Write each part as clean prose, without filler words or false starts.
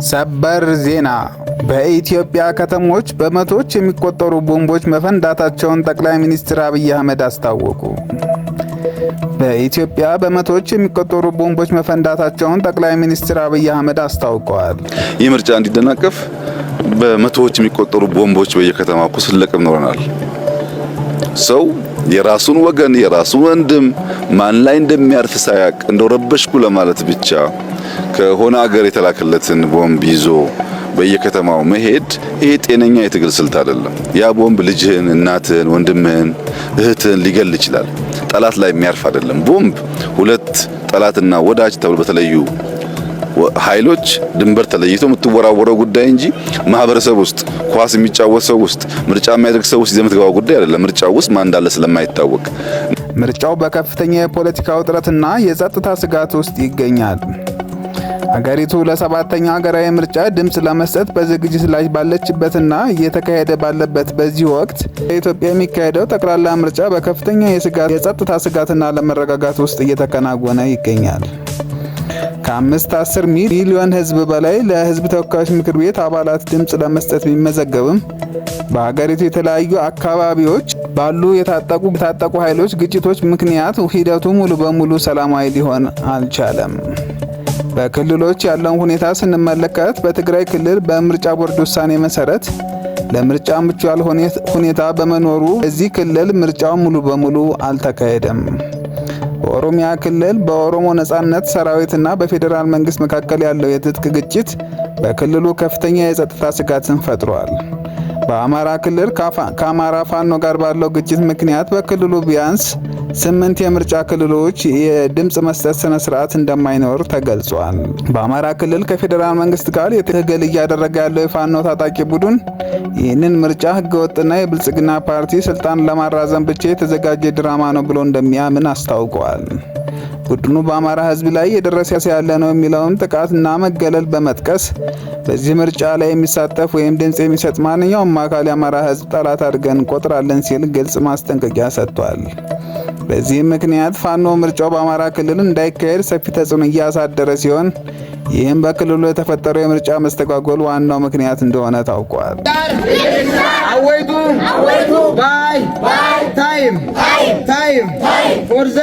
ሰበር ዜና በኢትዮጵያ ከተሞች በመቶዎች የሚቆጠሩ ቦምቦች መፈንዳታቸውን ጠቅላይ ሚኒስትር አብይ አህመድ አስታወቁ። በኢትዮጵያ በመቶዎች የሚቆጠሩ ቦምቦች መፈንዳታቸውን ጠቅላይ ሚኒስትር አብይ አህመድ አስታውቀዋል። ይህ ምርጫ እንዲደናቀፍ በመቶዎች የሚቆጠሩ ቦምቦች በየከተማው ሲለቀም ኖረናል። ሰው የራሱን ወገን የራሱን ወንድም ማን ላይ እንደሚያርፍ ሳያቅ እንደረበሽኩ ለማለት ብቻ ከሆነ አገር የተላከለትን ቦምብ ይዞ በየከተማው መሄድ ይሄ ጤነኛ የትግል ስልት አይደለም። ያ ቦምብ ልጅህን፣ እናትህን፣ ወንድምህን፣ እህትህን ሊገል ይችላል። ጠላት ላይ የሚያርፍ አይደለም። ቦምብ ሁለት ጠላትና ወዳጅ ተብሎ በተለዩ ኃይሎች ድንበር ተለይቶ የምትወራወረው ጉዳይ እንጂ ማህበረሰብ ውስጥ ኳስ የሚጫወት ሰው ውስጥ ምርጫ የሚያደርግ ሰው ውስጥ የምትገባው ጉዳይ አይደለም። ምርጫው ውስጥ ማን እንዳለ ስለማይታወቅ ምርጫው በከፍተኛ የፖለቲካ ውጥረትና የጸጥታ ስጋት ውስጥ ይገኛል። ሀገሪቱ ለሰባተኛ ሀገራዊ ምርጫ ድምጽ ለመስጠት በዝግጅት ላይ ባለችበትና እየተካሄደ ባለበት በዚህ ወቅት በኢትዮጵያ የሚካሄደው ጠቅላላ ምርጫ በከፍተኛ የጸጥታ ስጋትና ለመረጋጋት ውስጥ እየተከናወነ ይገኛል። ከ5-10 ሚሊዮን ህዝብ በላይ ለህዝብ ተወካዮች ምክር ቤት አባላት ድምጽ ለመስጠት ቢመዘገብም በሀገሪቱ የተለያዩ አካባቢዎች ባሉ የታጠቁ ኃይሎች ግጭቶች ምክንያት ሂደቱ ሙሉ በሙሉ ሰላማዊ ሊሆን አልቻለም። በክልሎች ያለውን ሁኔታ ስንመለከት በትግራይ ክልል በምርጫ ቦርድ ውሳኔ መሰረት ለምርጫ ምቹ ያልሆነ ሁኔታ በመኖሩ እዚህ ክልል ምርጫው ሙሉ በሙሉ አልተካሄደም። በኦሮሚያ ክልል በኦሮሞ ነጻነት ሰራዊትና በፌዴራል መንግስት መካከል ያለው የትጥቅ ግጭት በክልሉ ከፍተኛ የጸጥታ ስጋትን ፈጥሯል። በአማራ ክልል ከአማራ ፋኖ ጋር ባለው ግጭት ምክንያት በክልሉ ቢያንስ 8 የምርጫ ክልሎች የድምጽ መስጠት ስነ ስርዓት እንደማይኖር ተገልጿል። በአማራ ክልል ከፌዴራል መንግስት ጋር ትግል እያደረገ ያለው የፋኖ ታጣቂ ቡድን ይህንን ምርጫ ህገወጥና የብልጽግና ፓርቲ ስልጣን ለማራዘም ብቻ የተዘጋጀ ድራማ ነው ብሎ እንደሚያምን አስታውቀዋል። ቡድኑ በአማራ ህዝብ ላይ የደረሰ ያለ ነው የሚለውን ጥቃትና መገለል በመጥቀስ በዚህ ምርጫ ላይ የሚሳተፍ ወይም ድምጽ የሚሰጥ ማንኛውም አካል የአማራ ህዝብ ጠላት አድርገን እንቆጥራለን ሲል ግልጽ ማስጠንቀቂያ ሰጥቷል። በዚህም ምክንያት ፋኖ ምርጫው በአማራ ክልል እንዳይካሄድ ሰፊ ተጽዕኖ እያሳደረ ሲሆን ይህም በክልሉ የተፈጠረው የምርጫ መስተጓጎል ዋናው ምክንያት እንደሆነ ታውቋል። አወይቱ ባይ ታይም ፎር ዘ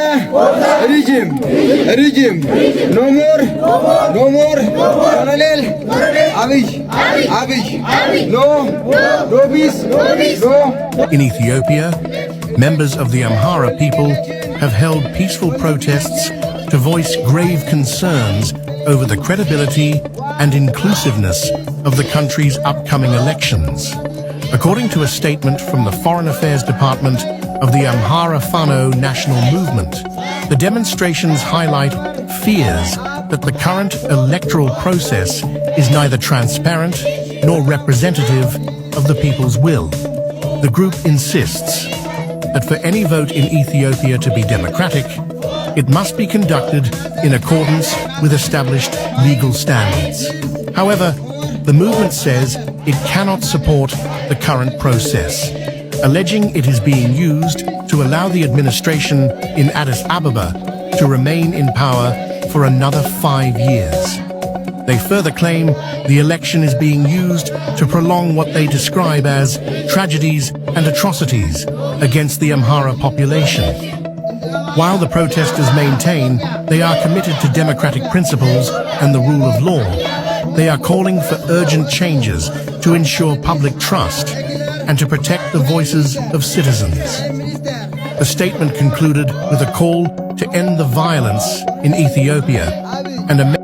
ሪጅም ኖ ሞር ኮሎኔል አብይ ኖ ፒስ ኖ። In Ethiopia, members of the Amhara people have held peaceful protests to voice grave concerns over the credibility and inclusiveness of the country's upcoming elections. According to a statement from the Foreign Affairs Department of the Amhara Fano National Movement, the demonstrations highlight fears that the current electoral process is neither transparent nor representative of the people's will. The group insists that for any vote in Ethiopia to be democratic, it must be conducted in accordance with established legal standards. However, the movement says it cannot support the current process, alleging it is being used to allow the administration in Addis Ababa to remain in power for another 5 years. They further claim the election is being used to prolong what they describe as tragedies and atrocities against the Amhara population. While the protesters maintain they are committed to democratic principles and the rule of law, they are calling for urgent changes to ensure public trust and to protect the voices of citizens. The statement concluded with a call to end the violence in Ethiopia and a